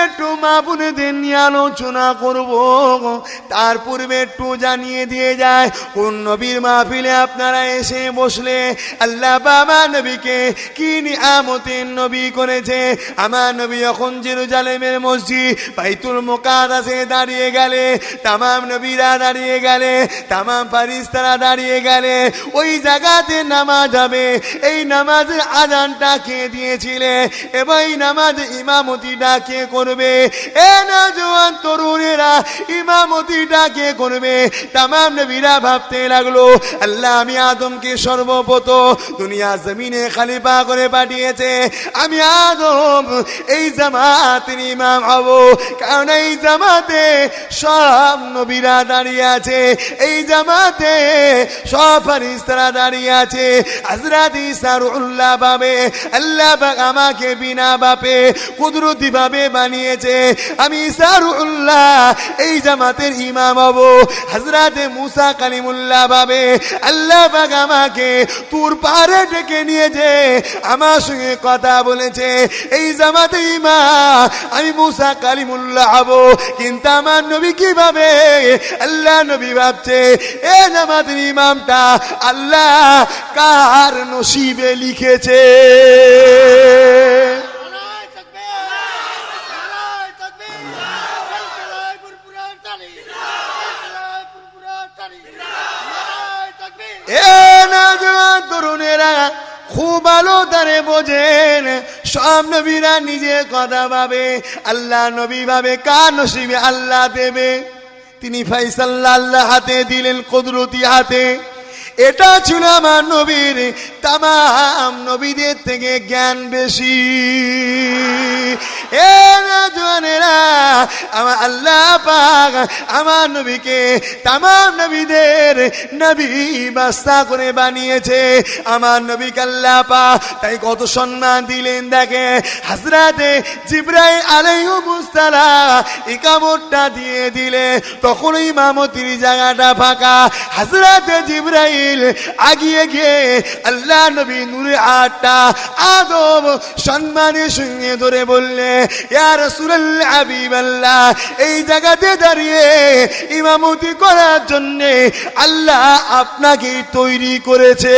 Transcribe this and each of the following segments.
একটু মা বোনেদের নিয়ে আলোচনা করব। তার পূর্বে একটু জানিয়ে দিয়ে যায়, কোন নবীর মাহফিলে আপনারা এসে বসলে আল্লাহ বাবা নবীকে কি নিয়ামতের নবী করেছে। আমার নবী যখন জেরুজালেমের মসজিদ বাইতুল মুকাদ্দাসে দাঁড়িয়ে গেলে, তামাম নবীরা দাঁড়িয়ে গেলে, তামাম ফারিস্তারা দাঁড়িয়ে গেলে, ওই জায়গাতে নামাজ হবে। এই নামাজের আযানটা কে দিয়েছিলে এবং এই নামাজ ইমামতিটা কে করবে? এ নওজোয়ান তরুণেরা, ইমামতিটা কে করবে? তামাম নবীরা ভাবতে লাগলো, আল্লাহ আমি আদমকে সর্বপ্রথম দুনিয়া জমিনে খলিফা করে পাঠিয়েছে, আমি আদম এই জামাতের ইমাম হব। কারণ এই জামাতে সব নবীরা দাঁড়িয়ে আছে, এই জামাতে সব ফেরেশতারা দাঁড়িয়ে আছে। হযরত ঈসা রূহুল্লাহ ভাবে আল্লাহ পাক আমাকে বিনা বাপে কুদরতি ভাবে বানিয়েছে, আমি ঈসা রূহুল্লাহ এই জামাতের ইমাম হব। হযরত মুসা কালিমুল্লাহ ভাবে আল্লাহ পাক আমাকে তুর পাহাড়ে ডেকে নিয়েছে, আমার সঙ্গে কথা বলেছে, এই জামাতের ইমাম আমি মুসা কালিমুল্লাহ হব। কিন্তু আমার নবী কি ভাবে? আল্লাহ নবী ভাবছে এ জামাতের ইমামটা আল্লাহ কার নসিবে লিখেছে। তরুণেরা খুব ভালো তারে বোঝেন, সব নবীরা নিজের কথা ভাবে, আল্লাহ নবী ভাবে কার নসিবে আল্লাহ দেবে। তিনি ফাইসাল্লাহ আল্লাহ হাতে দিলেন, কুদরতি হাতে। এটা ছিল আমার নবীর তামাম নবীদের থেকে জ্ঞান বেশি। এ নওজোয়ানেরা, আমার আল্লাহ পাক আমার নবীকে তামাম নবীদের নবী বাদশা করে বানিয়েছে। আমার নবীকে আল্লাহ পাক তাই কত সম্মান দিলেন। দেখে হযরতে জিবরাইল আলাইহিস সালাম ইকামতটা দিয়ে দিলে, তখন ইমামতির জায়গাটা ফাঁকা। হযরতে জিবরাইল আগিয়ে গিয়ে আল্লাহ নবী নূরে আটটা আদম সম্মানের সঙ্গে ধরে বললে, ইয়া রাসূলুল্লাহ হাবিবাল্লাহ, এই জায়গাতে দাঁড়িয়ে ইমামতি করার জন্য আল্লাহ আপনাকে তৈরি করেছে।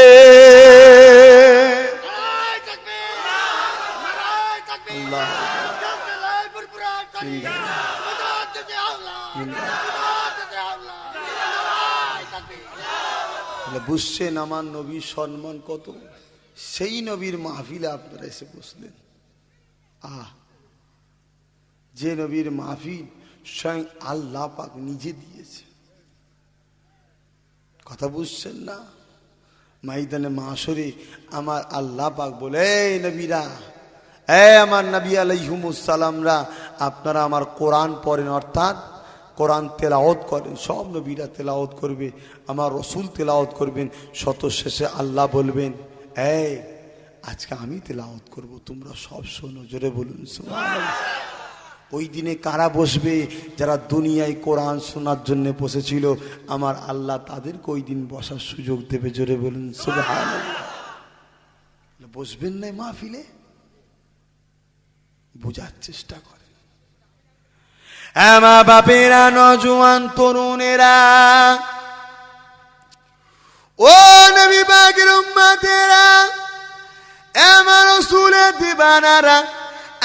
বুঝছেন আমার নবীর সম্মান কত? সেই নবীর মাহফিলে আপনারা এসে বসলেন। যে নবীর মাহফিল স্বয়ং আল্লাহ পাক নিজে দিয়েছে। কথা বুঝছেন না? ময়দানে মাশরে আমার আল্লাহ পাক বলে, এই নবীরা, আমার নবী আলাইহিমুস সালামরা, আপনারা আমার কোরআন পড়েন, অর্থাৎ কোরআন তেলাওয়াত করেন। সব নবীরা তেলাওয়াত করবে, আমার রসুল তেলাওয়াত করবেন। শত শেষে আল্লাহ বলবেন, এই আজকে আমি তেলাওয়াত করব, তোমরা সব শোনো। জোরে বলুন সুবহানাল্লাহ। ওই দিনে কারা বসবে? যারা দুনিয়ায় কোরআন শোনার জন্য বসেছিল, আমার আল্লাহ তাদেরকে ওই দিন বসার সুযোগ দেবে। জোরে বলুন সুবহানাল্লাহ। বসবেন না মাহফিলে? বোঝার চেষ্টা করেন। মা বাপেরা, নওজোয়ান তরুণেরা, ও নবী পাকের উম্মতেরা, আমার রাসূলের দিবানারা,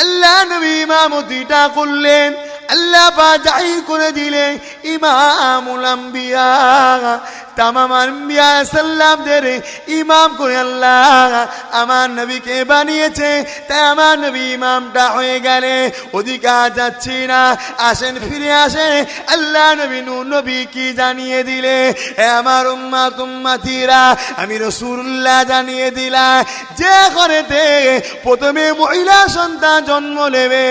আল্লাহ নবী ইমামতিটা করলেন, আল্লাহ পাক জাহির করে দিলেন ইমামুল আম্বিয়া। তামাম আম্বিয়া সাল্লামদের ইমাম করে আল্লাহ আমার নবীকে বানিয়েছে। তাই আমার নবী ইমামটা হয়ে গেলে ওদিকে যাচ্ছি না, আসেন ফিরে আসেন। আল্লাহ নবী নূর নবী কি জানিয়ে দিলে, আমার উম্মত উম্মতিরা, আমি রাসূলুল্লাহ জানিয়ে দিলাম, যে ঘরেতে প্রথমে মহিলা সন্তান জন্ম নেবে,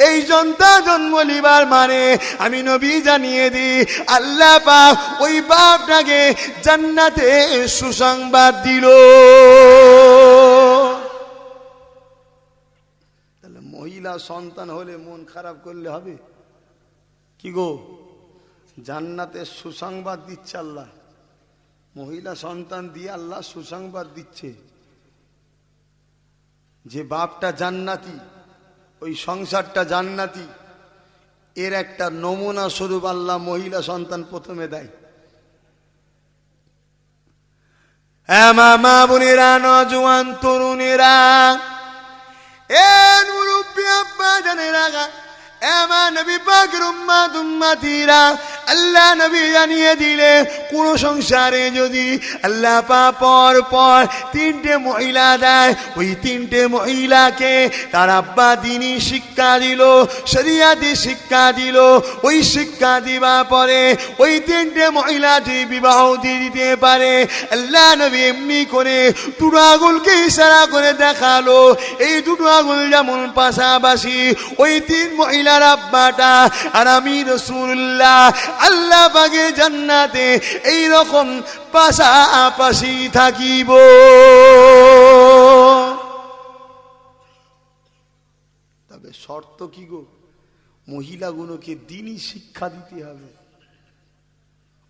এই সন্তান জন্ম নিবার মানে আমি নবী জানিয়ে দিই, আল্লাহ পাক ওই বাপটাকে জান্নাতে সুসংবাদ দিল। তাহলে মহিলা সন্তান হলে মন খারাপ করলে হবে কি গো? জান্নাতে সুসংবাদ দিচ্ছে আল্লাহ। মহিলা সন্তান দিয়ে আল্লাহ সুসংবাদ দিচ্ছে। যে বাপটা জান্নাতি, ওই সংসারটা জান্নাতি, এর একটা নমুনা স্বরূপ আল্লাহ মহিলা সন্তান প্রথমে দেয়। হ্যাঁ মা বোনেরা, নজওয়ান তরুণেরা, এ মুরব্বী আব্বা জানেরা, এমন নবী পাকের উম্মত উম্মতিরা, আল্লাহ নবী জানিয়ে দিলে কোন সংসারে যদি আল্লাহ পাক পর পর তিনটে মহিলা দেয়, ওই তিনটে মহিলাকে তার আব্বা দ্বীনি শিক্ষা দিল, শরিয়াতি শিক্ষা দিল, ওই শিক্ষা দিবা পরে ওই তিনটে মহিলা যে বিবাহ দিয়ে দিতে পারে। আল্লাহ নবী এমনি করে দুটো আঙুলকে ইশারা করে দেখালো, এই দুটো আঙুল যেমন পাশাপাশি, ওই তিন মহিলার আব্বাটা আর আমি রাসূলুল্লাহ আল্লাহ পাকের জান্নাতে এই রকম পাশাপাশি থাকিব। তবে শর্ত কি গো, মহিলাগুলোকে দ্বীনি শিক্ষা দিতে হবে,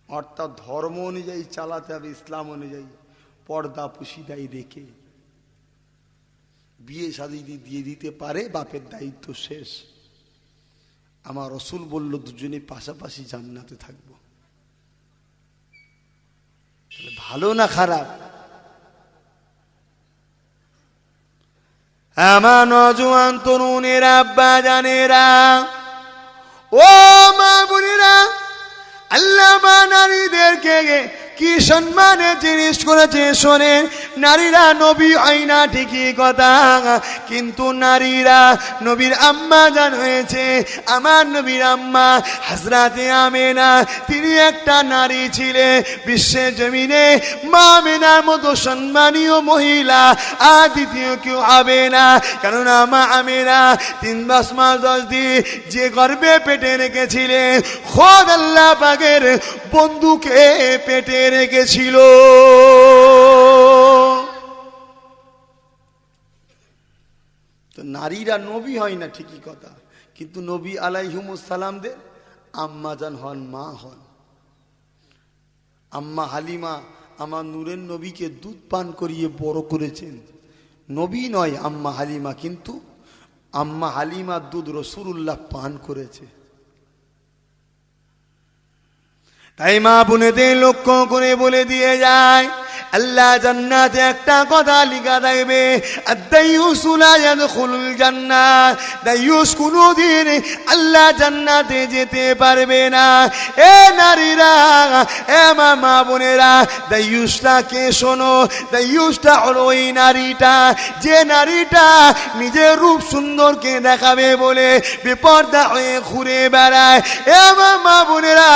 অর্থাৎ ধর্ম অনুযায়ী চালাতে হবে, ইসলাম অনুযায়ী পর্দা পুশিদাই রেখে। বিয়ে শাদী দিয়ে দিতে পারে, বাপের দায়িত্ব শেষ। আমার রসুল বলল দুজনে পাশাপাশি জান্নাতে থাকবো। ভালো না খারাপ? আমার নওজোয়ান তরুণেরা, আব্বা জানেরা, ও মা বোনেরা, আল্লাহ বা নারীদেরকে কি সম্মানের জিনিস করেছে শোনেন। নারীরা নবী হয় না ঠিকই কথা, কিন্তু নারীরা নবীর আম্মা জান হয়েছে। আমার নবীর আম্মা হযরতে আমেনা, তিনি একটা নারী ছিলেন বিশ্বের জমিনে মা আমেনার মতো সম্মানীয় মহিলা আর দ্বিতীয় কেউ হবে না। কেননা মা আমেনা 3 মাস 10 দিন যে গর্ভে পেটে রেখেছিলেন, খোদ আল্লাহ পাকের বন্ধুকে পেটে রেখেছিল। তো নারীরা নবী হয় না ঠিকই কথা, কিন্তু নবী আলাইহিমুস সালামদের আম্মা জান হন, মা হন। আম্মা হালিমা আমার নূরের নবীকে দুধ পান করিয়ে বড় করেছেন। নবী নয় আম্মা হালিমা, কিন্তু আম্মা হালিমার দুধ রাসূলুল্লাহ পান করেছে। তাই মা বোনেদের লক্ষ্য করে বলে দিয়ে যায়, আল্লাহ জান্নাতে একটা কথা লিখা থাকবে, আদ-দাইয়ুসু লা ইয়াদখুলুল জান্নাহ। দাইয়ুস কোনদিন আল্লাহ জান্নাতে যেতে পারবে না। এ নারীরা, এ মা বোনেরা, দাইয়ুসটাকে শোনো। দাইয়ুসটা হলো ওই নারীটা, যে নারীটা নিজের রূপ সুন্দরকে দেখাবে বলে বেপরদা হয়ে ঘুরে বেড়ায়। এ মা বোনেরা,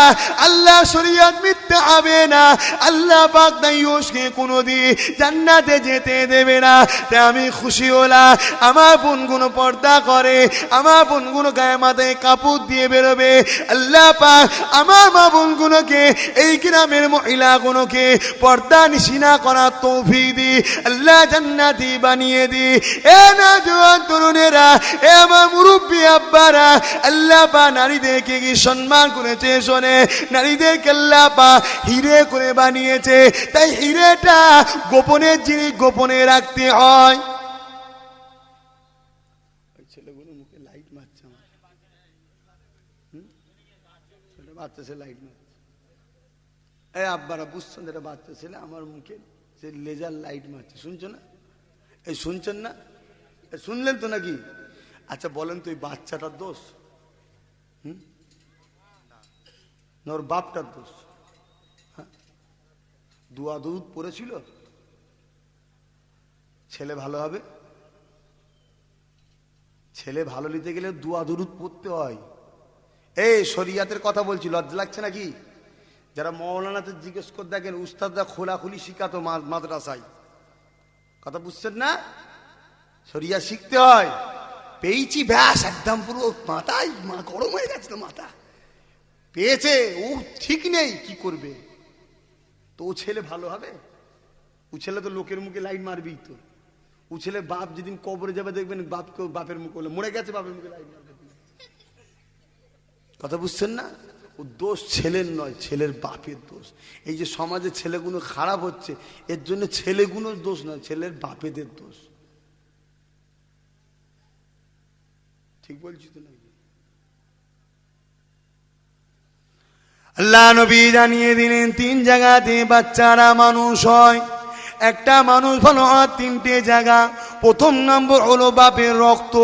আল্লাহ শরীয়ত মিথ্যা হবে না। আল্লাহ পাক দাইয়ুসকে কোনদিন জান্নাতে যেতে দেবে না। তাই আমি খুশি হলাম, আমার বোনগুলো পর্দা করে, আমার বোনগুলো গায়ে মাথায় কাপড় দিয়ে বেরোবে। আল্লাহ পাক আমার মা বোনগুলোকে, এই গ্রামের মহিলাগুলোকে পর্দা নিশিনা করার তৌফিক দি, আল্লাহ জান্নাতি বানিয়ে দি। এ নওজোয়ান তরুণেরা, এ আমার মুরব্বী আব্বারা, আল্লাহ পাক নারীদেরকে কি সম্মান করেছে শোনে। নারীদেরকে আল্লাহ পাক হিরে করে বানিয়েছে। তাই হিরেটা গোপনের জিনিস গোপনে রাখতে হয়। ছেলেগুলো মুখে লাইট মারছে, বাচ্চা ছেলে লাইট মারছে। এই আব্বারা বুঝছেন, এটা বাচ্চা ছেলে আমার মুখে সে লেজার লাইট মারছে, শুনছো না? এই শুনছেন না? শুনলেন তো নাকি? আচ্ছা বলেন তো, এই বাচ্চাটার দোষ না ওর বাপটার দোষ? দুয়া দুরুদ পড়েছিল, ছেলে ভালো হবে। ছেলে ভালো নিতে গেলে দুয়া দুরুদ পড়তে হয়। এই শরিয়াতের কথা বলছি, লজ্জা লাগছে নাকি? যারা মৌলানাতে জিজ্ঞেস করে দেখেন, উস্তাদরা খোলাখুলি শিখাতো মাদ্রাসায়, কথা বুঝছেন না? শরিয়া শিখতে হয়। পেয়েছি ব্যাস, একদম পুরো মাথায় গরম হয়ে গেছে, তো মাথা পেয়েছে, ও ঠিক নেই, কি করবে? তো ও ছেলে ভালো হবে? ও ছেলে তো লোকের মুখে লাইট মারবি। তো ও ছেলে বাপ যেদিন কবরে যাবে দেখবেন বাপকে, বাপের মুখে বলে মরে গেছে, বাপের মুখে লাইট মারবে। কথা বুঝছেন না? ও দোষ ছেলের নয়, ছেলের বাপের দোষ। এই যে সমাজে ছেলেগুলো খারাপ হচ্ছে, এর জন্য ছেলেগুলোর দোষ নয়, ছেলের বাপেদের দোষ। ঠিক বলছি তো নাকি? আল্লাহ নবী জানিয়ে দিলেন 3 জায়গাতে বাচ্চারা মানুষ হয়। একটা মানুষ ভালো হয় 3টে জায়গা। প্রথম নম্বর হলো বাপের রক্ত।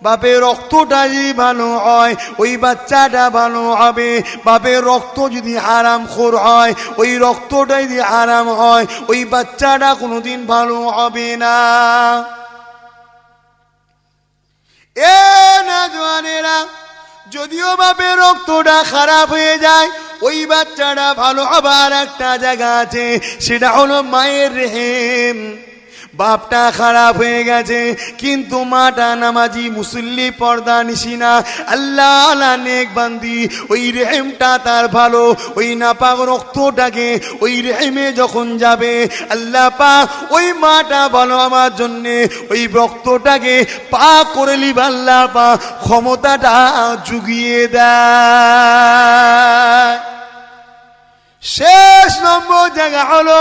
বাপের রক্তটা যদি ভালো হয় ওই বাচ্চাটা ভালো হবে। বাপের রক্ত যদি হারামখোর হয়, ওই রক্তটা যদি হারাম হয়, ওই বাচ্চাটা কোনোদিন ভালো হবে না। এ না জওয়ানেরা, যদিও বাপের রক্তটা খারাপ হয়ে যায়, ওই বাচ্চাটা ভালো হবার একটা জায়গা আছে, সেটা হলো মায়ের রেহেম। বাপটা খারাপ হয়ে গেছে কিন্তু মাটা নামাজি, মুসল্লি, পর্দা নিশিনা, আল্লাহ আল্লাহ নেক বান্দি, ওই রেহেমটা তার ভালো। ওই নাপাক রক্তটাকে ওই রেহেমে যখন যাবে, আল্লাহ পাক ওই মাটা ভালো আমার জন্যে ওই রক্তটাকে পাক করে লিব, আল্লাহ পাক ক্ষমতাটা জুগিয়ে দেয়। শেষ নম্বর জায়গা হলো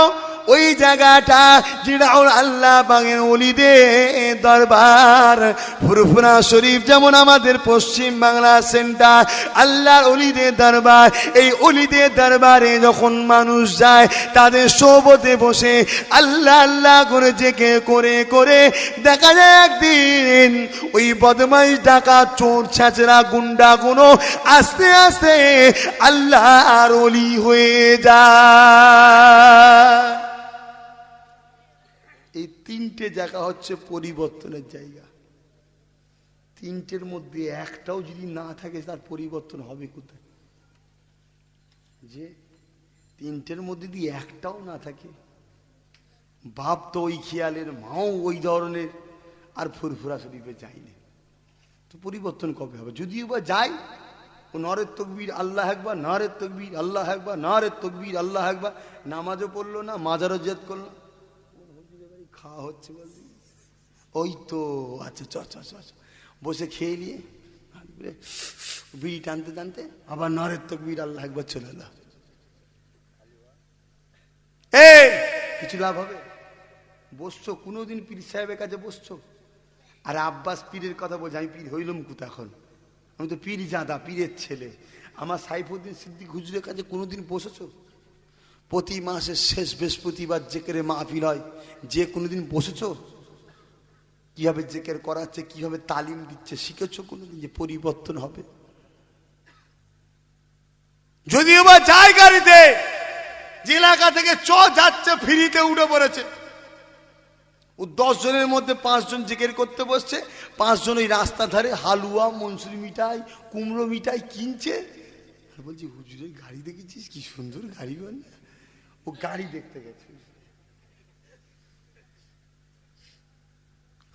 ওই জায়গাটা যেটা হলো আল্লাহ পাকের ওলিদের দরবার। ফুরফুরা শরীফ যেমন আমাদের পশ্চিম বাংলা সেন্টার, আল্লাহর ওলিদের দরবার। এই ওলিদের দরবারে যখন মানুষ যায়, তাদের সোবতে বসে আল্লাহ আল্লাহ করে জেকে করে করে দেখা যায় একদিন ওই বদমাইশ, ডাকাত, চোর, ছেঁচড়া, গুন্ডা গুনো আস্তে আস্তে আল্লাহর ওলি হয়ে যায়। এই 3টে জায়গা হচ্ছে পরিবর্তনের জায়গা। 3টের মধ্যে একটাও যদি না থাকে, তার পরিবর্তন হবে কোথায়? যে 3টের মধ্যে যদি একটাও না থাকে, বাপ তো ওই খেয়ালের, মাও ওই ধরনের, আর ফুরফুরা শরীফে যায়নি, তো পরিবর্তন কবে হবে? যদিও বা যাই, ও নারে তাকবীর আল্লাহু আকবার, নারে তাকবীর আল্লাহু আকবার, নারে তাকবীর আল্লাহু আকবার, নামাজও পড়লো না, মাজারও জিয়ারত করলো, খাওয়া হচ্ছে বলছি, ওই তো আচ্ছা চ চ চ বসে খেয়ে নিয়ে বিড়ি টানতে টানতে আবার নারে তাকবীর আল্লাহু আকবার চলে এলো। কিছু লাভ হবে? বসছো কোনোদিন পীর সাহেবের কাছে বসছো? আর আব্বাস পীরের কথা বলছে, আমি পীর হইলাম কোথা এখন? আমি তো পীর জাদা, পীরের ছেলে। আমার সাইফুদ্দিন সিদ্দিক হুজুরের কাছে কোনোদিন বসেছো? প্রতি মাসের শেষ বৃহস্পতিবার জেকেরে মাহফিল হয়, যে কোনোদিন বসেছো? কিভাবে জেকের করাচ্ছে, কিভাবে তালিম দিচ্ছে শিখেছো কোনোদিন? যে পরিবর্তন হবে? যদিও বা যায় গাড়িতে, যে এলাকা থেকে যাচ্ছে ফ্রিতে উঠে পড়েছে, ও 10 জনের মধ্যে 5 জন জিকির করতে বসছে, 5 জন ওই রাস্তা ধারে হালুয়া, মনসুরি মিঠাই, কুমড়ো মিঠাই কিনছে। আর বলছি, হুজুরের গাড়ি দেখেছিস কি সুন্দর গাড়ি? বানা ও গাড়ি দেখতে গেছে।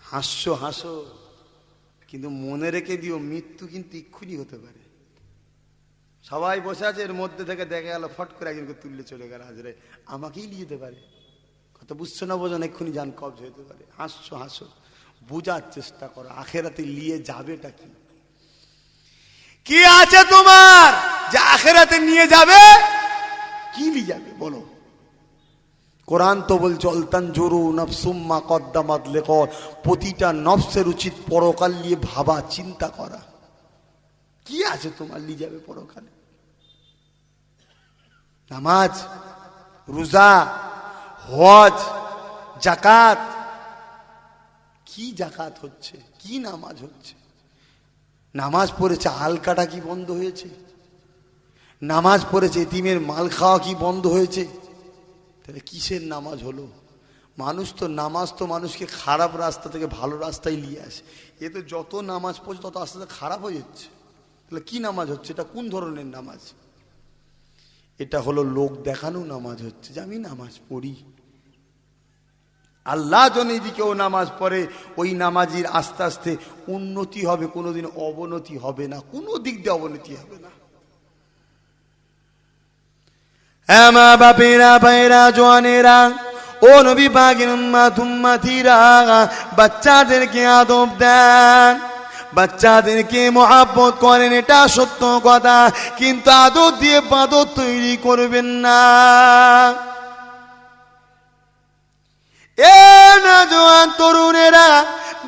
হাসছো হাসো, কিন্তু মনে রেখে দিও, মৃত্যু কিন্তু এক্ষুনি হতে পারে। সবাই বসে আছে, এর মধ্যে থেকে দেখা গেল ফট করে একজনকে তুললে চলে গেল, হাজরে আমাকেই নিয়ে যেতে পারে। কথা বুঝছো না বোঝো না, এক্ষুনি জান কবজ হতে পারে। হাসছো হাসো, বোঝার চেষ্টা করো আখেরাতে নিয়ে যাবেটা কি? কি আছে তোমার যে আখেরাতে নিয়ে যাবে? কি নিয়ে যাবে বলো? কোরআন তো বলছে অলতানজুরু নাফসুম মা কদ্দামাত লিগাদ, প্রতিটা নফসের উচিত পরকাল নিয়ে ভাবা, চিন্তা করা। কি আছে তোমার নিয়ে যাবে পরকালে? নামাজ, রোজা, হজ, যাকাত। কি যাকাত হচ্ছে, কি নামাজ হচ্ছে? নামাজ পড়েছে আলকাটা কি বন্ধ হয়েছে? নামাজ পড়েছে এতিমের মাল খাওয়া কি বন্ধ হয়েছে? তাহলে কিসের নামাজ হলো? মানুষ তো নামাজ তো মানুষকে খারাপ রাস্তা থেকে ভালো রাস্তায় নিয়ে আসে। এ তো যত নামাজ পড়ছে তত আস্তে আস্তে খারাপ হয়ে যাচ্ছে। তাহলে কি নামাজ হচ্ছে? এটা কোন ধরনের নামাজ? এটা হলো লোক দেখানো নামাজ হচ্ছে, যে আমি নামাজ পড়ি। আল্লাহ যদি কেউ নামাজ পড়ে, ওই নামাজির আস্তে আস্তে উন্নতি হবে, কোনোদিন অবনতি হবে না, কোনো দিক দিয়ে অবনতি হবে না। হ্যাঁ মা বাপেরা, ভাইরা, জওয়ানেরা, ও নবী পাকের উম্মত উম্মতিরা, বাচ্চাদেরকে আদব দেন, বাচ্চাদেরকে মহব্বত করেন, এটা সত্য কথা, কিন্তু আদব দিয়ে বাদর তৈরি করবেন না। এ নওজোয়ান তরুণেরা,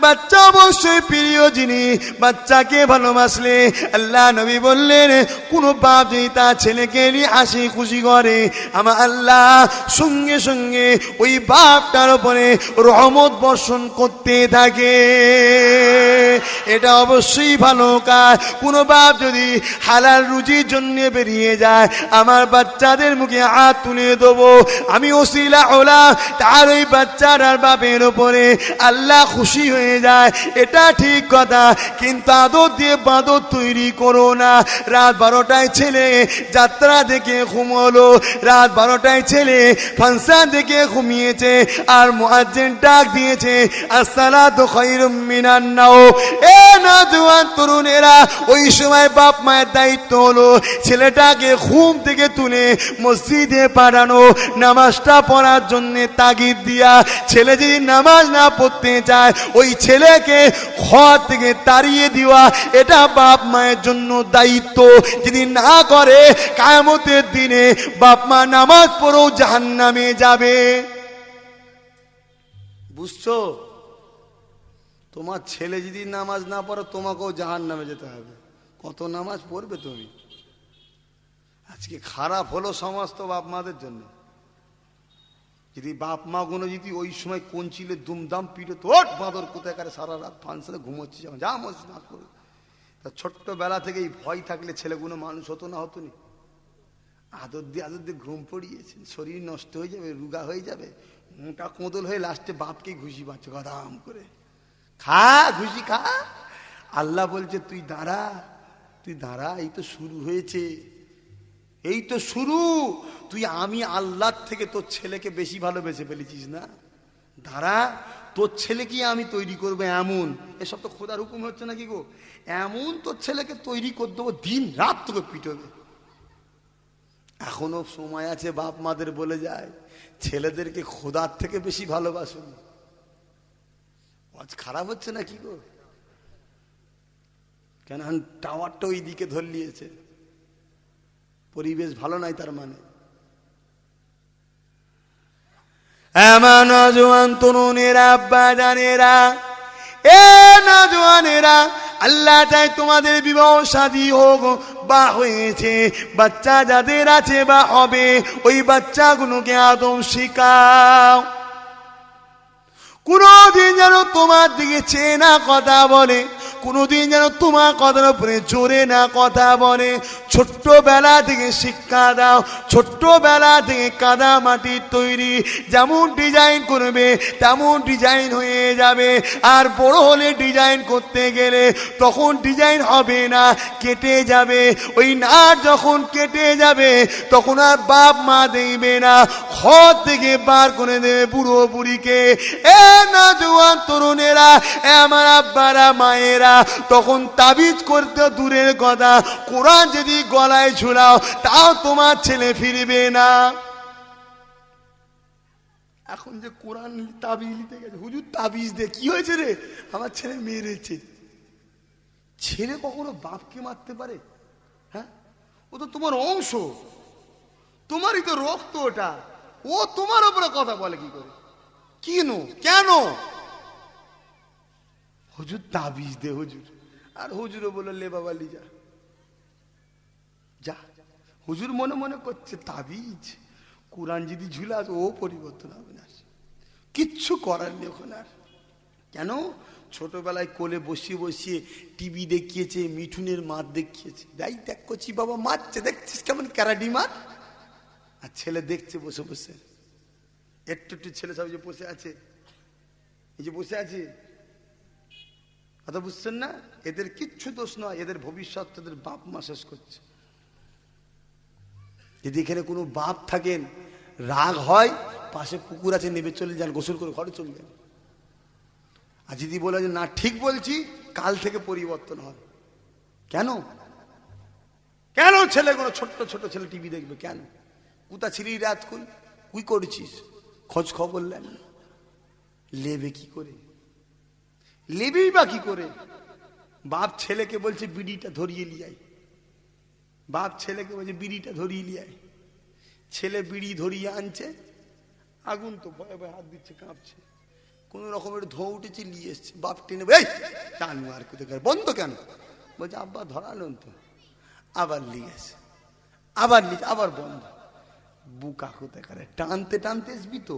বাচ্চা অবশ্যই প্রিয় জিনিস। বাচ্চাকে ভালোবাসলে আল্লাহ নবী বললেন, কোন বাপ যদি তার ছেলেকে নিয়ে হাসি খুশি করে, আমার আল্লাহ সঙ্গে সঙ্গে ওই বাপটার উপরে রহমত বর্ষণ করতে থাকে। এটা অবশ্যই ভালো কাজ। কোনো বাপ যদি হালাল রুজির জন্য বেরিয়ে যায়, আমার বাচ্চাদের মুখে হাত তুলে দেবো, আমি ওসিলা হলাম তার ওই বাচ্চার আর বাপের উপরে আল্লাহ খুশি হয়ে যায়, এটা ঠিক কথা। কিন্তু আদর দিয়ে বাদর তৈরি করো না। রাত 12টায় ছেলে যাত্রা দেখে ঘুমোলো, রাত 12টায় ছেলে ফাংশন দেখে ঘুমিয়েছে, আর মুয়াজ্জিন ডাক দিয়েছে আসসালাতু খায়রুম মিনান নাওম। এ নওজোয়ান তরুণেরা, ওই সময় বাপ মায়ের দায়িত্ব হলো ছেলেটাকে ঘুম থেকে তুলে মসজিদে পাঠানো, নামাজটা পড়ার জন্য তাগিদ দিয়া। ছেলে যদি নামাজ না পড়তে চায়, ওই ছেলেকে ঘর থেকে তাড়িয়ে দেওয়া, এটা বাপ মায়ের জন্য দায়িত্ব। যদি না করে, কিয়ামতের দিনে বাপ মা নামাজ পড়েও জাহান্নামে যাবে। বুঝছো? তোমার ছেলে যদি নামাজ না পড়ে, তোমাকেও জাহান্নামে যেতে হবে। কত নামাজ পড়বে তুমি? আজকে খারাপ হলো সমস্ত বাপ মাদের জন্য। যদি বাপ মা গুলো যদি ওই সময় কোন ছিলে দুমদাম পিঠে তোট বাঁদর কোথায় কারে সারা রাত ফাংশনে ঘুমোচ্ছি, যা মসজিদ না করে। তা ছোট্টবেলা থেকেই ভয় থাকলে ছেলেগুলো মানুষ হতো না, হতো নি? আদর দিয়ে ঘুম পড়িয়েছে, শরীর নষ্ট হয়ে যাবে, রুগা হয়ে যাবে, মোটা কোঁদল হয়ে লাস্টে বাপকে ঘুষি পাচ্ছে গদাম করে। খা ঘুষি খা। আল্লাহ বলছে তুই দাঁড়া, তুই দাঁড়া, এই তো শুরু হয়েছে, এই তো শুরু। তুই আমি আল্লাহর থেকে তোর ছেলেকে বেশি ভালোবেসে ফেলেছিস না, দাঁড়া, তোর ছেলেকে আমি তৈরি করবো এমন। এসব তো খোদার হুকুম হচ্ছে নাকি গো? এমন তোর ছেলেকে তৈরি করে দেবো, দিন রাত তোকে পিটবে। এখনো সময় আছে, বাপ মাদের বলে যায় ছেলেদেরকে খোদার থেকে বেশি ভালোবাসুন। আজ খারাপ হচ্ছে না কি গো? কেন টাওয়ারটা ওই দিকে ধরলিয়েছে, পরিবেশ ভালো নাই তার মানে। এমন নওজোয়ান তরুণেরা, আব্বা জানেরা, এ নওজোয়ানেরা, আল্লাহ চাই তোমাদের বিবাহ শাদী হোক বা হয়েছে, বাচ্চা যাদের আছে বা হবে, ওই বাচ্চাগুলোকে আদব শিখাও। কোনদিন যেন তোমার দিকে চেয়ে না কথা বলে, কোনদিন যেন তোমার কথার উপরে জোরে না কথা বলে। ছোট্টবেলা থেকে শিক্ষা দাও, ছোট্টবেলা থেকে কাদা মাটির তৈরি, যেমন ডিজাইন করবে তেমন ডিজাইন হয়ে যাবে। আর বড় হলে ডিজাইন করতে গেলে তখন ডিজাইন হবে না, কেটে যাবে। ওই নাট যখন কেটে যাবে তখন আর বাপ মা দেখবে না, ঘর থেকে বার করে দেবে বুড়ো বুড়িকে। এ নওজোয়ান তরুণেরা, আমার আব্বারা মায়েরা, তখন তাবিজ করতে দূরের কথা, কোরআন যদি গলায় ঝুলাও তাও তোমার ছেলে ফিরবে না। এখন যে কোরআন তাবিজ নিতে গেছে, হুজুর তাবিজ দে, কি হয়েছে রে? আমার ছেলে মেরেছে। ছেলে কখনো বাপকে মারতে পারে? হ্যাঁ, ও তো তোমার অংশ, তোমারই তো রক্ত ওটা। ও তোমার উপরে কথা বলে কি করে? কেন? হুজুর তাবিজ দে হুজুর। আর হুজুরও বলল লে বাবা লি যা যা। হুজুর মনে মনে করছে তাবিজ, কোরআন যদি ঝুলাস ও পরিবর্তন হবে না, কিচ্ছু করার নেই ওখানে আর। কেন? ছোটবেলায় কোলে বসিয়ে বসিয়ে টিভি দেখিয়েছে, মিঠুনের মার দেখিয়েছে, যাই দেখ করছি বাবা মারছে, দেখছিস কেমন ক্যারাডি মার। আর ছেলে দেখছে বসে বসে, একটু একটু ছেলে সব যে বসে আছে, এই যে বসে আছে, কথা বুঝছেন না? এদের কিচ্ছু দোষ নয়, এদের ভবিষ্যৎ তাদের বাপ মা শেষ করছে। যদি এখানে কোনো বাপ থাকেন, রাগ হয়, পাশে পুকুর আছে, নেবে চলে যান, গোসল করে ঘরে চলে যান। আর যদি বলে যে না ঠিক বলছি, কাল থেকে পরিবর্তন হবে। কেন? ছেলেগুলো ছোট্ট ছোট ছেলে টিভি দেখবে কেন? কোথা ছিলি রাত কুই করছিস? খোঁজ খবর নেন। লেবে কি করে? লেবেই বা কি করে? বাপ ছেলেকে বলছে বিড়িটা ধরিয়ে লিয়াই, বাপ ছেলেকে বলছে বিড়িটা ধরিয়ে লিয়াই। ছেলে বিড়ি ধরিয়ে আনছে, আগুন তো ভয়ে ভয়ে হাত দিচ্ছে, কাঁপছে। কোন রকমের ধোঁ উঠেছে, নিয়ে এসছে। বাপ টেনে এই জানোয়ার কোথাকার, বন্ধ কেন? বলছে আব্বা ধরালেন তো। আবার নিয়ে এসে, আবার নিয়ে, আবার বন্ধ। বুকা কোথাকার, টানতে টানতে আসবি তো।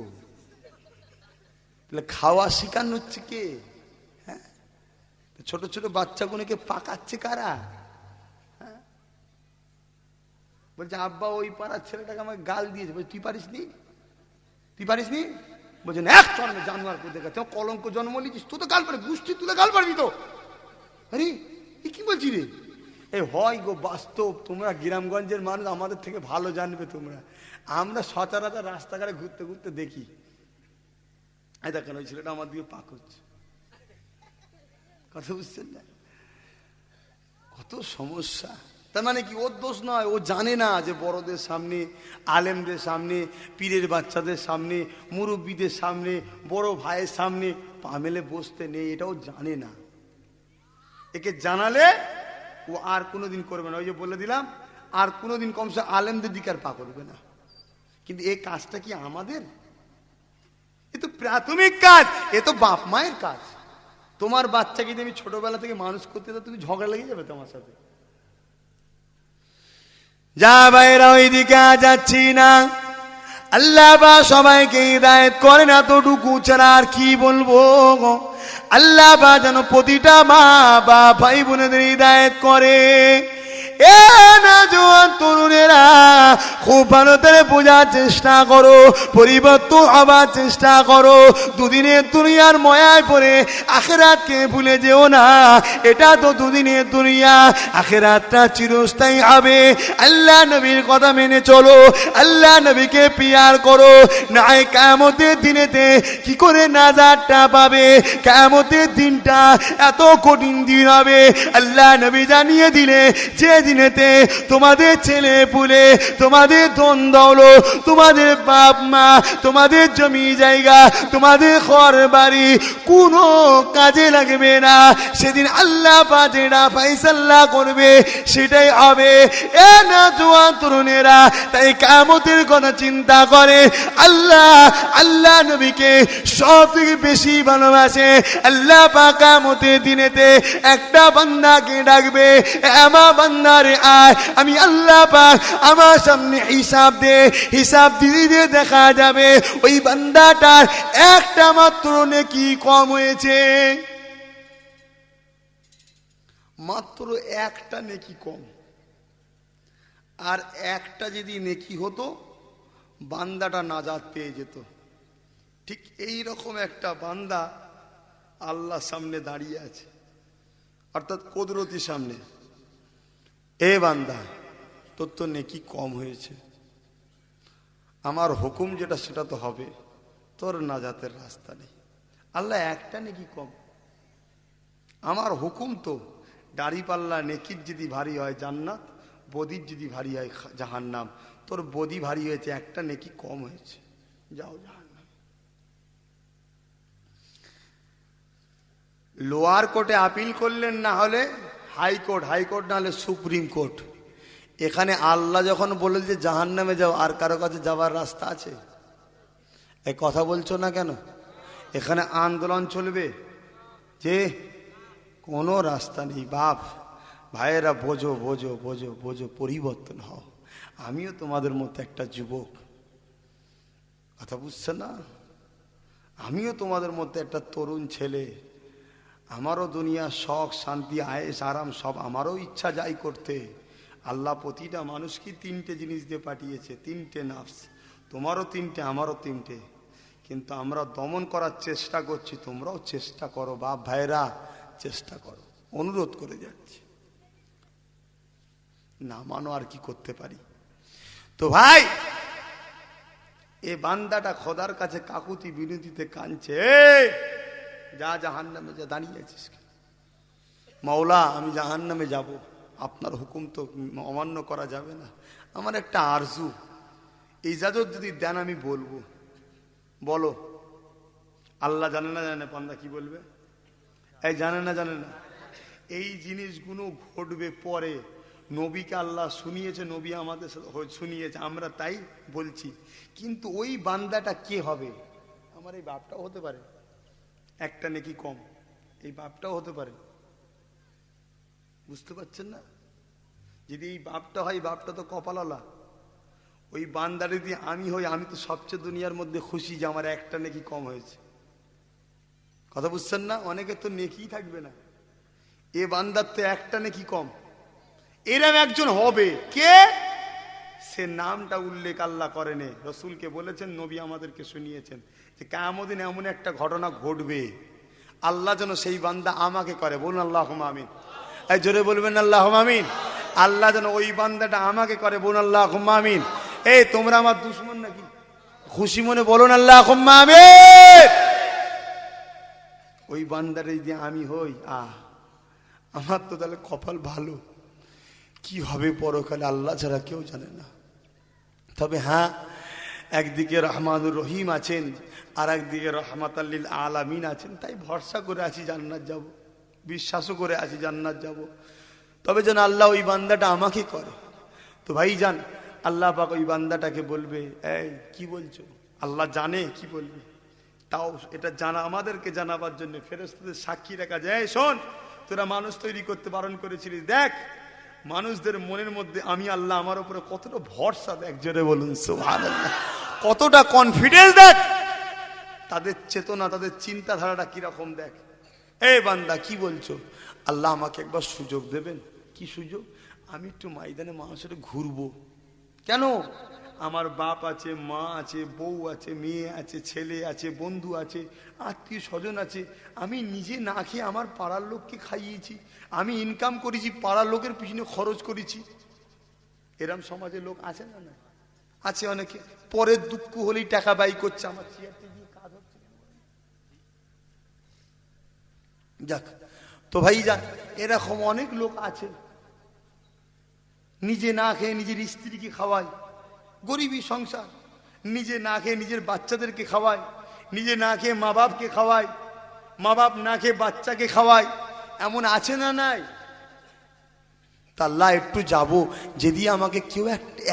খাওয়া শিখানো হচ্ছে কে? হ্যাঁ, ছোট ছোট বাচ্চাগুলোকে পাকাচ্ছে কারা? হ্যাঁ, বলছে আব্বা ওই পাড়ার ছেলেটাকে আমাকে গাল দিয়েছে। বলছে তুই পারিস নি, তুই পারিস নি? বলছে এক চর্মে জানোয়ার কোথাকার, তুই কলঙ্ক জন্ম নিয়েছিস, তুই তো গাল পারবি, গোষ্ঠী তুলে গাল পারবি তো। আরে এ কি বলছি রে? এই হয় গো বাস্তব, তোমরা গ্রামগঞ্জের মানুষ আমাদের থেকে ভালো জানবে তোমরা। আমরা সচরাচর রাস্তাঘাটে ঘুরতে ঘুরতে দেখি, এই দেখেন ওই ছেলেটা আমার দিকে পাক হচ্ছে। কথা বুঝছেন না? কত সমস্যা। তার মানে কি ওর দোষ নয়, ও জানে না যে বড়দের সামনে, আলেমদের সামনে, পীরের বাচ্চাদের সামনে, মুরব্বীদের সামনে, বড় ভাইয়ের সামনে পা মেলে বসতে নেই, এটাও জানে না। একে জানালে ও আর কোনোদিন করবে না। ওই যে বলে দিলাম, আর কোনোদিন কমসে আলেমদের দিকে আর পা করবে না। কিন্তু এই কাজটা কি আমাদের? এ তো প্রাথমিক কাজ, এ তো বাপ মায়ের কাজ। তোমার বাচ্চাকে যদি আমি ছোটবেলা থেকে মানুষ করতে তো তুমি ঝগড়া লেগে যাবে তোমার সাথে। যা ভাইরা ওইদিকে যাচ্ছি না। আল্লাহ বা সবাইকে হিদায়াত করেন, এতটুকু ছাড়া আর কি বলবো। আল্লাহ বা যেন প্রতিটা মা বা ভাই বোনেদের হিদায়াত করে। এ না জোয়ান তরুণেরা, খুব ভালো করে বোঝার চেষ্টা করো, পরিবর্তন হবার চেষ্টা করো। দুদিনের দুনিয়ার ময়ায় পড়ে আখিরাতকে ভুলে যেও না। এটা তো দুদিনের দুনিয়া, আখিরাতটা চিরস্থায়ী হবে। আল্লাহ নবীর কথা মেনে চলো, আল্লাহ নবীকে পিয়ার করো। নাই কিয়ামতের দিনেতে কি করে নাজাতটা পাবে? কিয়ামতের দিনটা এত কঠিন দিন হবে। আল্লাহ নবী জানিয়ে দিলে যে দিনেতে তোমাদের ছেলে পুলে, তোমাদের ধন দৌলত, তোমাদের বাপ মা, তোমাদের জমি জায়গা, তোমাদের ঘর বাড়ি কোনো কাজে লাগবে না। সেদিন আল্লাহ পাক যেটা ফয়সালা করবে সেটাই হবে। এ না জওয়ান তরুণেরা, তাই কিয়ামতের কথা চিন্তা করে আল্লাহ নবীকে সব থেকে বেশি ভালোবাসে। আল্লাহ পাক কিয়ামতের দিনেতে একটা বান্দাকে ডাকবে, আমা বান্দা রে আয়, আমি আল্লাহ পাক আমার সামনে হিসাব দে। হিসাব দিতে দেখা যাবে ওই বান্দাটার একটা মাত্র নেকি কম হয়েছে। মাত্র একটা নেকি কম। আর একটা যদি নেকি হতো বান্দাটা নাজাত পেয়ে যেত। ঠিক এই রকম একটা বান্দা আল্লাহর সামনে দাঁড়িয়ে আছে, অর্থাৎ কুদরতির সামনে। এ বান্দা, তোর তো নেকি কম হয়েছে, আমার হুকুম যেটা সেটা তো হবে, তোর নাজাতের রাস্তা নেই। আল্লাহ একটা নেকি কম, আমার হুকুম তো দাড়ি পাল্লা নেকির যদি ভারী হয় জান্নাত, বদির যদি ভারী হয় জাহান্নাম। তোর বদি ভারী হয়েছে, একটা নেকি কম হয়েছে, যাও জাহান্নাম। লোয়ার কোর্টে আপিল করলেন, না হলে হাইকোর্ট, হাইকোর্ট না হলে সুপ্রিম কোর্ট। এখানে আল্লাহ যখন বলে যে জাহান্নামে যাও, আর কারো কাছে যাবার রাস্তা আছে? এই কথা বলছো না কেন? এখানে আন্দোলন চলবে যে কোনো রাস্তা নেই। বাপ ভাইয়েরা, বোঝো বোঝো বোঝো বোঝো, পরিবর্তন হও। আমিও তোমাদের মতো একটা যুবক, কথা বুঝছে না? আমিও তোমাদের মতো একটা তরুণ ছেলে। আমারও দুনিয়া শখ শান্তি আয়েশ আরাম সব আমারও ইচ্ছা যাই করতে। আল্লাহ প্রতিটা মানুষকে তিনটে জিনিস দিয়ে পাঠিয়েছে, তিনটে নাফস। তোমারও তিনটে, আমারও তিনটে, কিন্তু আমরা দমন করার চেষ্টা করছি। তোমরাও চেষ্টা করো বাপ ভাইরা, চেষ্টা করো, অনুরোধ করে যাচ্ছি। না মানো আর কি করতে পারি। তো ভাই, এ বান্দাটা খোদার কাছে কাকুতি বিনতিতে কাঁদছে, যা জাহান্নামে যা, দাঁড়িয়ে আছিস? মাওলা আমি জাহান্নামে যাব, আপনার হুকুম তো অমান্য করা যাবে না। আমার একটা আরজু, ইজাজত যদি দেন আমি বলবো। বলো। আল্লাহ জানে না জানে বান্দা কি বলবে? এই জানে না জানে না, এই জিনিসগুলো ঘটবে পরে। নবীকে আল্লাহ শুনিয়েছে, নবী আমাদের শুনিয়েছে, আমরা তাই বলছি। কিন্তু ওই বান্দাটা কে হবে? আমার এই বাপটাও হতে পারে, একটা নেকি কম, এই বাপটাও হতে পারে। বুঝতে পারছেন না? যদি এই বাপটা হয়, বাপটা তো কপালওয়ালা। ওই বান্দারে দিয়ে আমি হই, আমি তো সবচেয়ে দুনিয়ার মধ্যে খুশি যে আমার একটা নেকি কম হয়েছে। কথা বুঝছেন না? অনেকে তো নেকি থাকবে না, এ বান্দার তো একটা নেকি কম। এরম একজন হবে কে? সে নামটা উল্লেখ আল্লাহ করেন, রসুলকে বলেছেন, নবী আমাদেরকে শুনিয়েছেন যে কিয়ামত দিন এমন একটা ঘটনা ঘটবে, আল্লাহ যেন সেই বান্দা আমাকে করে। বলুন আল্লাহুম্মা আমিন। এই জোরে বলবেন আল্লাহুম্মা আমিন। আল্লাহ যেন ওই বান্দাটা আমাকে করে। বলুন আল্লাহুম্মা আমিন। এই তোমরা আমার দুশমন নাকি? খুশি মনে বলুন আল্লাহুম্মা আমিন। ওই বান্দারে যদি আমি হই, আমার তো তাহলে কপাল ভালো। কি হবে পরকালে আল্লাহ ছাড়া কেউ জানে না। তবে হ্যাঁ, একদিকে রহমানুর রহিম আছেন, আর একদিকে রহমাতাল লিল আলামিন আছেন। তাই ভরসা করে আছি জান্নাত যাব, বিশ্বাসও করে আছি জান্নাত যাব। তবে যেন আল্লাহ ওই বান্দাটা আমাকে করে। তো ভাই যান, আল্লাহ পাক ওই বান্দাটাকে বলবে, এই কি বলছো? আল্লাহ জানে কি বলবে, তাও এটা জানা আমাদেরকে জানাবার জন্য ফেরেশতাদের সাক্ষী রাখা যায়। শোন, তোরা মানুষ তৈরি করতে বারণ করেছিলিস, দেখ মানুষদের মনের মধ্যে আমি আল্লাহ আমার উপরে কতটা ভরসা, দেখ। জোরে বলুন সুবহানাল্লাহ। কতটা কনফিডেন্স দেখ, তাদের চেতনা, তাদের চিন্তাধারাটা কিরকম দেখ। এই বান্দা কি বলছো? আল্লাহ আমাকে একবার সুযোগ দেবেন। কি সুযোগ? আমি একটু ময়দানে মানুষের ঘুরবো। কেন? আমার বাপ আছে, মা আছে, বউ আছে, মেয়ে আছে, ছেলে আছে, বন্ধু আছে, আত্মীয় স্বজন আছে। আমি নিজে না খেয়ে আমার পাড়ার লোককে খাইয়েছি, আমি ইনকাম করেছি, পাড়ার লোকের পিছনে খরচ করেছি। এরম সমাজে লোক আছে না? না আছে অনেকে। পরের দুঃখ হলেই টাকা ব্যয় করছে, আমার চেয়ারতে গিয়ে কাজ হচ্ছে। যাক, তো ভাই যাক, এরকম অনেক লোক আছে নিজে না খেয়ে নিজের স্ত্রীকে খাওয়ায়, গরিবী সংসার। নিজে না খেয়ে নিজের বাচ্চাদেরকে খাওয়ায়, নিজে না খেয়ে মা বাপকে খাওয়ায়, মা বাপ না খেয়ে বাচ্চাকে খাওয়ায়। এমন আছে না? নাই? তা আল্লাহ একটু যাব, যদি আমাকে কেউ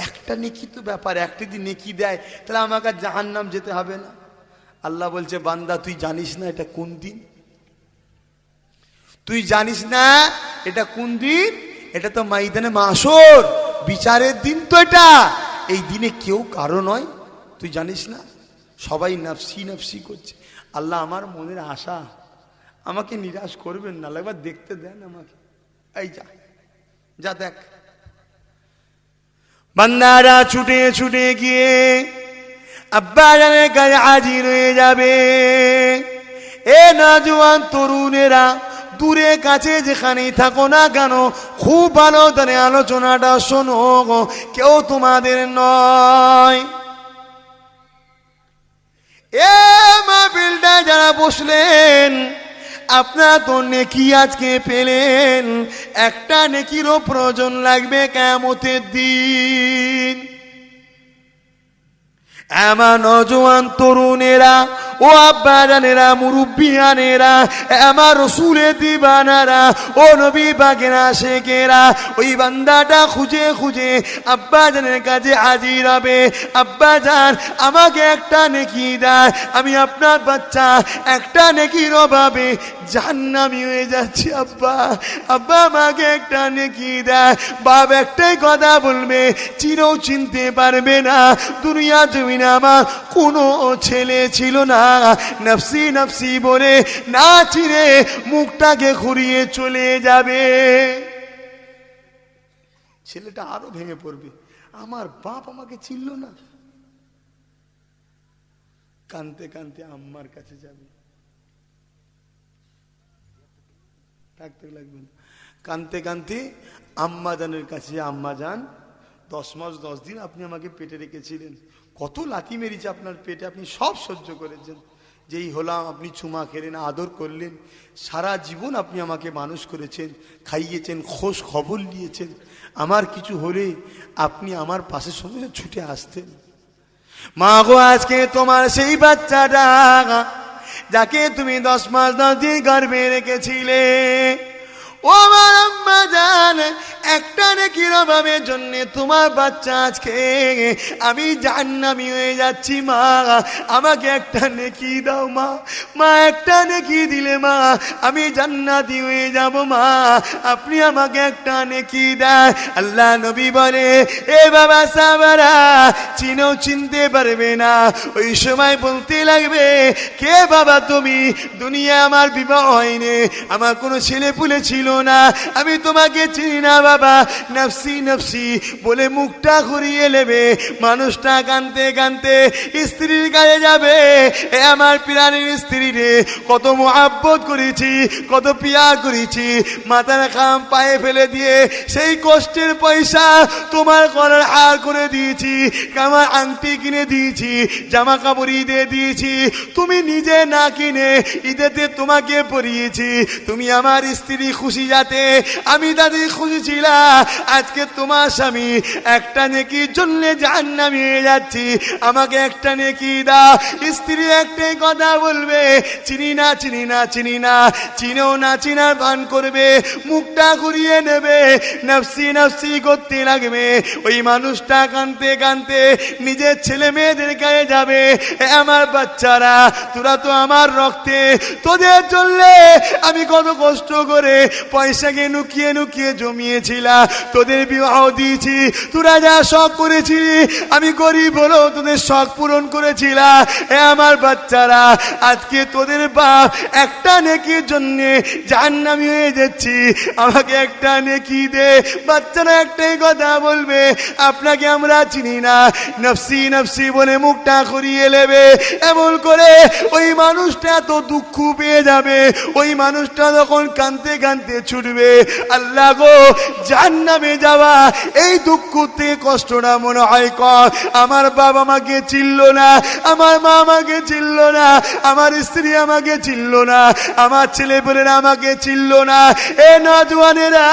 একটা নেকি তো ব্যাপার, একটা যদি নেকি দেয় তাহলে আমাকে জাহান্নাম যেতে হবে না। আল্লাহ বলছে, বান্দা তুই জানিস না এটা কোন দিন? তুই জানিস না এটা কোন দিন? এটা তো ময়দানে মাশর, বিচারের দিন তো এটা। এই দিনে কেউ কারো নয়, তুই জানিস না? সবাই নফসি নফসি করছে। আল্লাহ আমার মনের আশা, আমাকে নিরাশ করবেন না, একবার দেখতে দেন আমাকে। এই যা যা দেখ। বান্দারা ছুটে ছুটে গিয়ে আব্বা জানের কাছে হাজির হয়ে যাবে। এ নওজোয়ান তরুণেরা, দূরে কাছে যেখানেই থাকো না কেন, খুব ভালো করে আলোচনাটা শোনো, কেউ তোমাদের নয়। এ মাহফিলটা যারা বসলেন, আপনারা তো নেকি আজকে পেলেন, একটা নেকিরও প্রয়োজন লাগবে কিয়ামতের দিন। আমার নওজোয়ান তরুণেরা, ও আব্বাজানেরা, মুরব্বিয়ানেরা, আমার রাসূলের দিবানারা, ও নবী পাকের আশিকেরা, ওই বান্দাটা খুঁজে খুঁজে আব্বাজানের কাছে হাজির হবে। আব্বাজান আমাকে একটা নেকি দেন, আমি আপনার বাচ্চা, একটা নেকির অভাবে জাহান্নামী হয়ে যাচ্ছি। আব্বা, আব্বা আমাকে একটা নেকি দেন। বাপ একটাই কথা বলবে, চিনেও চিনতে পারবে না। দুনিয়া জমিনে আমার কোনো ছেলে ছিল না, নফসি নফসি বলে না চিনে মুখটাকে ঘুরিয়ে চলে যাবে। ছেলেটা আরো ভেঙে পড়বে, আমার বাপ আমাকে চিনল না। কানতে কানতে আম্মার কাছে যাবে, থাকতে লাগবেন। কানতে কানতে আম্মা জানের কাছে, আম্মা জান 10 মাস 10 দিন আপনি আমাকে পেটে রেখেছিলেন, কত লাথি মেরেছে আপনার পেটে, আপনি সব সহ্য করেছেন। যেই হলাম আপনি চুমা খেলেন, আদর করলেন, সারা জীবন আপনি আমাকে মানুষ করেছেন, খাইয়েছেন, খোঁজ খবর নিয়েছেন। আমার কিছু হলে আপনি আমার পাশে সঙ্গে ছুটে আসতেন। মা গো, আজকে তোমার সেই বাচ্চাটা যাকে তুমি 10 মাস 10 দিন গর্ভে রেখেছিলে, ও আমার আম্মা জান, একটা নেকির অভাবের জন্য তোমার বাচ্চা আজকে আমি জাহান্নামী হয়ে যাচ্ছি। মা আমাকে একটা নেকি দাও মা, মা একটা নেকি দিলে মা আমি জান্নাতি হয়ে যাব। মা আপনি আমাকে একটা নেকি দেন। আল্লাহ নবী বলে, এ বাবা সাহাবারা চিনেও চিনতে পারবে না। ওই সময় বলতে লাগবে, কে বাবা তুমি? দুনিয়া আমার বিবাহ হয়নি, আমার কোনো ছেলে পুলে ছিল না, আমি তোমাকে চিনি না বাবা। নফসি নফসি বলে মুখটা ঘুরিয়ে নেবে। মানুষটা কানতে কানতে স্ত্রীর কাছে যাবে, এ আমার প্রাণের স্ত্রী রে, কত মোহাব্বত করেছি, কত পিয়ার করেছি, মাথার খাম পায়ে ফেলে দিয়ে সেই কষ্টের পয়সা তোমার গলার হার করে দিয়েছি, আমার আংটি কিনে দিয়েছি, জামা কাপড় ঈদে দিয়েছি, তুমি নিজে না কিনে ঈদেতে তোমাকে পরিয়েছি। তুমি আমার স্ত্রী খুশি যাতে আমি তাদের খুশি ছিলাম। আজকে তোমার স্বামী একটা নেকির জন্য জাহান্নামী হয়ে যাচ্ছি, আমাকে একটা নেকি দাও। স্ত্রী একটাই কথা বলবে, চিনি না চিনি না চিনি না, চিনেও না চিনার ভান করবে, মুখটা ঘুরিয়ে নেবে, নফসি নফসি করতে লাগবে। ওই মানুষটা কানতে কানতে নিজের ছেলে মেয়েদের কাছে যাবে, আমার বাচ্চারা তোরা তো আমার রক্তে, তোদের চললে আমি কত কষ্ট করে পয়সাকে লুকিয়ে লুকিয়ে জমিয়েছিলাম, তোদের বিবাহ দিয়েছি, তোরা যা শখ করেছিলি আমি গরিব হলেও তোদের শখ পূরণ করেছিলাম। আমার বাচ্চারা আজকে তোদের বাপ একটা নেকির জন্য জাহান্নামী হয়ে যাচ্ছি, আমাকে একটা নেকি দে। বাচ্চারা একটাই কথা বলবে, আপনাকে আমরা চিনি না, নফসি নফসি বলে মুখটা ঘুরিয়ে নেবে। এমন করে ওই মানুষটা তো দুঃখ পেয়ে যাবে, ওই মানুষটা তখন কাঁদতে কাঁদতে ছুটবে, আল্লাহ গো জাহান্নামে যাওয়া এই দুঃখ থেকে কষ্টটা মনে হয় কম। আমার বাবা আমাকে চিনলো না, আমার মা আমাকে চিনলো না, আমার স্ত্রী আমাকে চিনলো না, আমার ছেলে পেলেরা আমাকে চিনলো না। এ নওজওয়ানেরা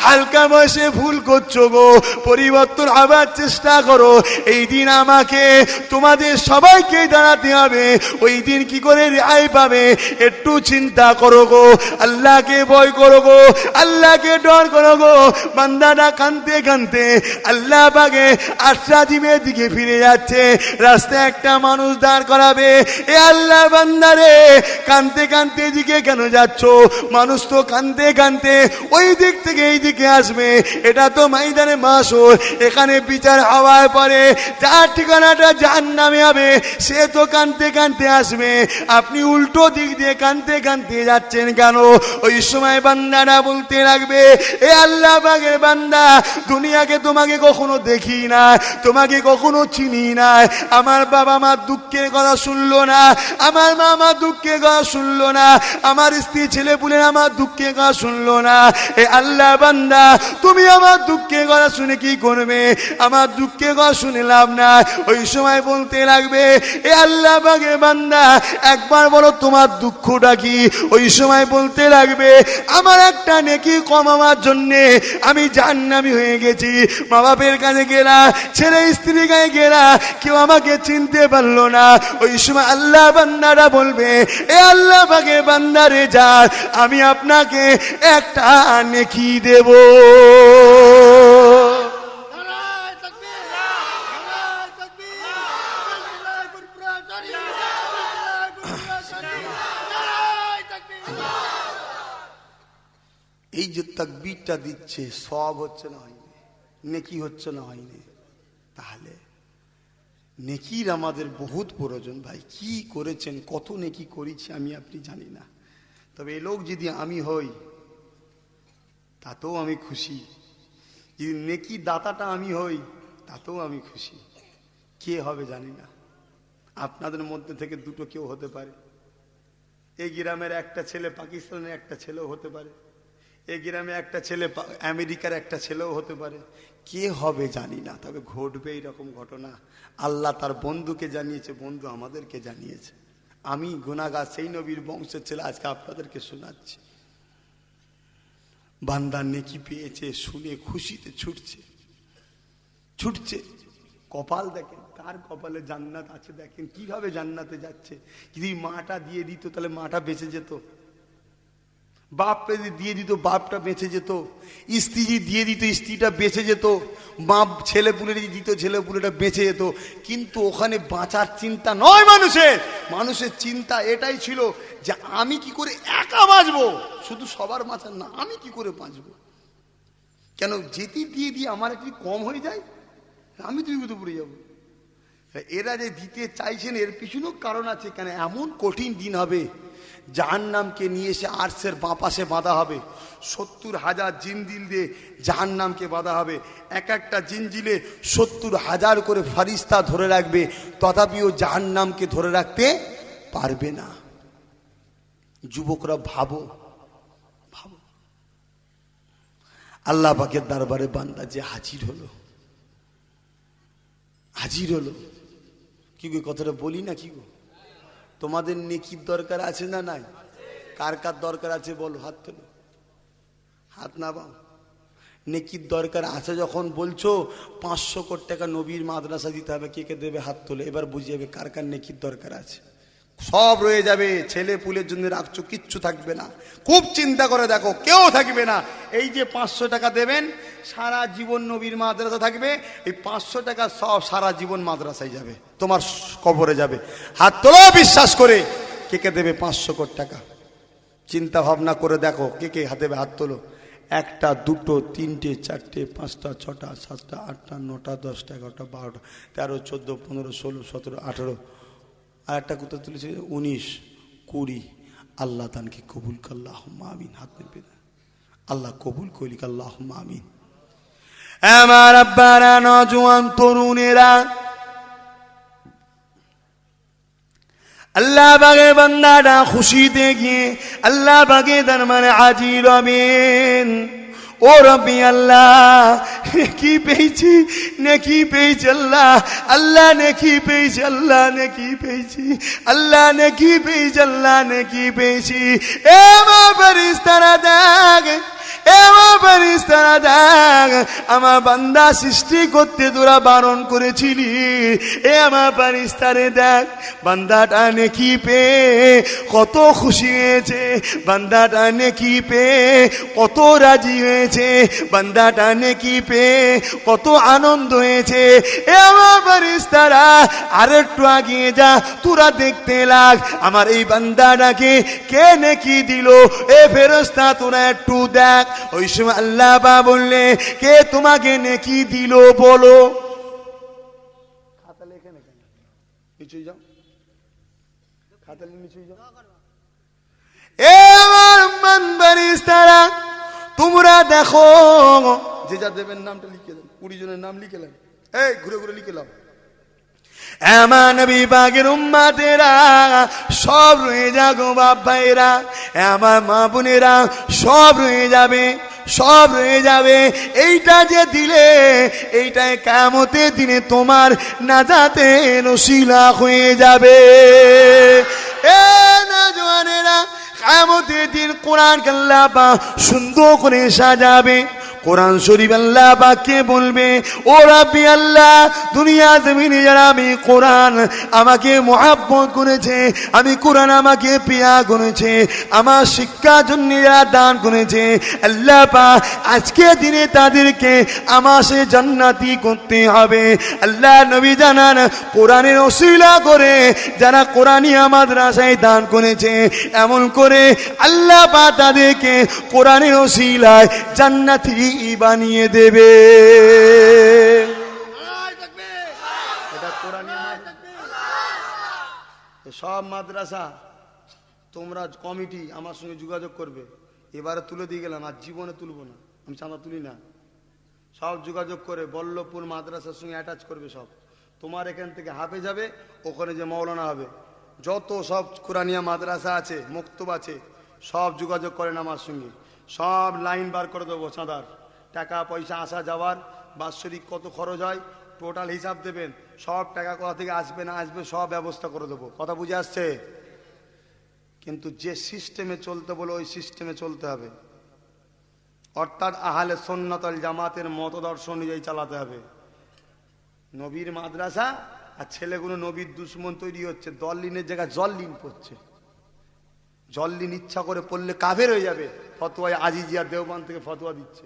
হালকা বয়সে ভুল করছো গো, পরিবর্তন হবার চেষ্টা করো। এই দিন আমাকে তোমাদের সবাইকে দাঁড়াতে হবে, ওই দিন কি করে রেহাই পাবে একটু চিন্তা করো গো। আল্লাহকে ভয় করো গো, আল্লাহকে ডর করো গো। বান্দাটা কানতে কানতে আল্লাহ পাকে আশ্রাজিমের দিকে ফিরে যাচ্ছে, রাস্তায় একটা মানুষ দাঁড় করাবে, এ আল্লাহ বান্দারে কানতে কানতে এদিকে কেন যাচ্ছ? মানুষ তো কানতে কানতে ওই দিক থেকে এই দিকে আসবে, এটা তো ময়দানে মাসর, এখানে বিচার হওয়ার পরে যার ঠিকানাটা জাহান্নামে হবে সে তো কানতে কানতে আসবে, আপনি উল্টো দিক দিয়ে কানতে কানতে যাচ্ছেন কেন? ওই সময় বান্দারা বলতে লাগবে, এ আল্লাহ পাকের বান্দা, দুনিয়াকে তোমাকে কখনো দেখি না, তোমাকে কখনো চিনি না, আমার বাবা আমার দুঃখের কথা শুনলো না, আমার মা আমার দুঃখের কথা শুনলো না, আমার স্ত্রী ছেলে পুলে আমার দুঃখের কথা শুনলো না। এ আল্লাহ বান্দা, তুমি আমার দুঃখের কথা শুনে কি করবে? আমার দুঃখের কথা শুনে লাভ না। ওই সময় বলতে লাগবে, এ আল্লাহ পাকের বান্দা একবার বলো তোমার দুঃখটা কি? ওই সময় বলতে লাগবে, আমার একটা নেকি কমাবার জন্যে আমি জাহান্নামী হয়ে গেছি, মা বাপের কাছে গেলা, ছেলে স্ত্রীর কাছে গেলা, কেউ আমাকে চিনতে পারলো না। ওই সময় আল্লাহ বান্দারা বলবে, এ আল্লাহ পাকের বান্দারে যা, আমি আপনাকে একটা নেকি দেব। এই যে তাকবীরটা দিচ্ছে, সওয়াব হচ্ছে না হয়নি, নেকি হচ্ছে না হয়নি, তাহলে নেকির আমাদের বহুত প্রয়োজন। ভাই কি করেছেন, কত নেকি করেছি আমি আপনি জানি না, তবে এই লোক যদি আমি হই তাতেও আমি খুশি, যদি নেকি দাতাটা আমি হই তাতেও আমি খুশি। কে হবে জানি না, আপনাদের মধ্যে থেকে দুটো কেউ হতে পারে, এই গ্রামের একটা ছেলে পাকিস্তানের একটা ছেলেও হতে পারে, এই গ্রামে একটা ছেলে আমেরিকার একটা ছেলেও হতে পারে, কে হবে জানি না, তবে ঘটবে এইরকম ঘটনা। আল্লাহ তার বন্ধুকে জানিয়েছে, বন্ধু আমাদেরকে জানিয়েছে। আমি গুনাহগার সেই নবীর বংশের ছেলে আজকে আপনাদেরকে শোনাচ্ছি। বান্দা নেকি পেয়েছে শুনে খুশিতে ছুটছে ছুটছে, কপাল দেখেন কার কপালে জান্নাত আছে, দেখেন কিভাবে জান্নাতে যাচ্ছে। যদি মাটা দিয়ে দিত তাহলে মাটা বেঁচে যেত, বাপ যদি দিয়ে দিত বাপটা বেঁচে যেত, স্ত্রী যদি দিয়ে দিত স্ত্রীটা বেঁচে যেত, বাপ ছেলে পুলে যদি দিত ছেলে পুলেটা বেঁচে যেত। কিন্তু ওখানে বাঁচার চিন্তা নয় মানুষের, মানুষের চিন্তা এটাই ছিল যে আমি কি করে একা বাঁচবো, শুধু সবার বাঁচার না, আমি কি করে বাঁচবো। কেন যেটি দিয়ে দিয়ে আমার একটু কম হয়ে যায়, আমি তো বিপদে পড়ে যাবো। এরা যে দিতে চাইছেন এর পিছনেও কারণ আছে। কেন এমন কঠিন দিন হবে, জাহান্নামকে নিয়ে এসে আরশের বাঁ পাশে বাঁধা হবে, 70,000 জিনজিল দিয়ে জাহান্নামকে বাঁধা হবে। এক একটা জিনজিলে 70,000 করে ফারিস্তা ধরে রাখবে, তথাপিও জাহান্নামকে ধরে রাখতে পারবে না। যুবকরা ভাবো, ভাবো আল্লাহ পাকের দরবারে বান্দা যে হাজির হলো, হাজির হলো। কি গো কথাটা বলি না কি গো? তোমাদের নেকির দরকার আছে না নাই? কার কার দরকার আছে বলো, হাত তোলো, হাত না বাও। নেকির দরকার আছে যখন বলছো 500 কোটি টাকা নবীর মাদ্রাসা দিতে হবে, কে কে দেবে হাত তোলে। এবার বুঝে যাবে কার কার নেকির দরকার আছে। সব রয়ে যাবে, ছেলে পুলের জন্য রাখছো, কিচ্ছু থাকবে না। খুব চিন্তা করে দেখো, কেউ থাকবে না। এই যে 500 টাকা দেবেন, সারা জীবন নবীর মাদ্রাসা থাকবে। এই 500 টাকা সব সারা জীবন মাদ্রাসায় যাবে, তোমার কবরে যাবে। হাত তোলো বিশ্বাস করে, কে কে দেবে 500 কোটি টাকা? চিন্তা ভাবনা করে দেখো কে কে দেবে, হাত তোলো। 1টা 2টো 3টে 4টে 5টা 6টা 7টা 8টা 9টা 10টা 11টা 12টা 13 14 15 16 17 18, আর একটা কোথাও তুলেছে 19 20। আল্লাহ তানকে কবুল আল্লাহুম্মা আমিন। হাত নেবে আল্লাহ কবুল করি আল্লাহুম্মা আমিন। আমার আব্বারা, নওজোয়ান তরুণেরা, আল্লাহ বাগে বান্দারা খুশিতে গিয়ে আল্লাহ বাগে দরবারে হাজির হবেন। ও রব্বি আল্লাহ, নেকি পেয়েছি, নেকি পেয়েছি আল্লাহ, আল্লাহ নেকি পেয়েছি, আল্লাহ নেকি পেয়েছি, আল্লাহ নেকি পেয়েছি, আল্লাহ নেকি পেয়েছি। এ মা ফেরেশতারা দেখ, এ মা ফেরেশতারা দেখ, আমার বান্দা সৃষ্টি করতে তোরা বারণ করেছিলি। এ আমার ফেরেশতারে দেখ, বান্দাটা নেকি পেয়ে কত খুশি হয়েছে, বান্দাটা নেকি পেয়ে কত রাজি হয়েছে, বান্দাটা নেকি পেয়ে কত আনন্দ হয়েছে। এ আমার ফেরেশতারা আরেকটু আগিয়ে যা, তোরা দেখতে লাগ আমার এই বান্দাটাকে কে নেকি দিল। এ ফেরেশতা তোরা একটু দেখ। ওই সময় আল্লাহ বা বললে, কে তোমাকে নেকি দিল বলো। খাতা লেখে না কেন, নিচে যাও, খাতা নিচে যাও। এ আমার ফেরেশতারা তোমরা দেখো, যে যা দেবেন নামটা লিখে দেন, 20 জনের নাম লিখে নেন, এই ঘুরে ঘুরে লিখে নাও। আমার নবী পাকের উম্মতেরা সব রয়ে যাগো, বাপ ভাইরা, আমার মা বোনেরা সব রয়ে যাবে, সব রয়ে যাবে। এইটা যে দিলে, এইটাই কিয়ামতের দিনে তোমার নাজাতের ওসিলা হয়ে যাবে। এ নওজওয়ানেরা, কিয়ামতের দিন কোরআনকে আল্লাহ পাক সুন্দর করে সাজাবে। কোরআন শরীফ আল্লাহ পাককে বলবে, ও রাব্বি আল্লাহ, দুনিয়া জমিনে যারা আমি কোরআন আমাকে মহব্বত করেছে, আমি কোরআন আমাকে প্রিয়া করেছে, আমার শিক্ষার জন্য যারা দান করেছে, আল্লাহ পাক আজকে দিনে তাদেরকে আমার সে জান্নাতি করতে হবে। আল্লাহ নবী জানান, কোরআনের ওসিলা করে যারা কোরআনিয়া মাদ্রাসায় দান করেছে, এমন করে আল্লাহ পাক তাদেরকে কোরআনের ওসিলায় জান্নাতি বানিয়ে দেবে। সব মাদ্রাসা তোমরা কমিটি আমার সঙ্গে যোগাযোগ করবে। এবারে তুলে দিয়ে গেলাম, আর জীবনে তুলবো না, আমি চাঁদা তুলি না। সব যোগাযোগ করে বল্লভপুর মাদ্রাসার সঙ্গে অ্যাটাচ করবে। সব তোমার এখান থেকে হাফে যাবে, ওখানে যে মৌলানা হবে, যত সব কোরআনিয়া মাদ্রাসা আছে, মক্তব আছে, সব যোগাযোগ করেন আমার সঙ্গে। সব লাইন বার করে দেবো, চাঁদার টাকা পয়সা আসা যাওয়ার বাৎসরিক কত খরচ হয় টোটাল হিসাব দেবেন। সব টাকা কোথা থেকে আসবে না আসবে সব ব্যবস্থা করে দেবো। কথা বুঝে আসছে? কিন্তু যে সিস্টেমে চলতে বলো ওই সিস্টেমে চলতে হবে, অর্থাৎ আহলে সুন্নাত ওয়াল জামাতের মতদর্শ অনুযায়ী চালাতে হবে। নবীর মাদ্রাসা আর ছেলেগুলো নবীর দুশ্মন তৈরি হচ্ছে, দল লিনের জায়গায় জল লিন পড়ছে। জল্লিন ইচ্ছা করে পড়লে কাফের হয়ে যাবে, ফতোয়ায় আজিজিয়া দেওবন্দ থেকে ফতোয়া দিচ্ছে,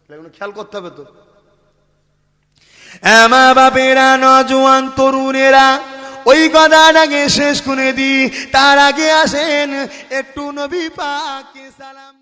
এগুলো খেয়াল করতে হবে তো। মা বাপেরা, নজওয়ান তরুণেরা, ওই কথাটাকে শেষ করে দি, তার আগে আসেন একটু নবী পাককে সালাম।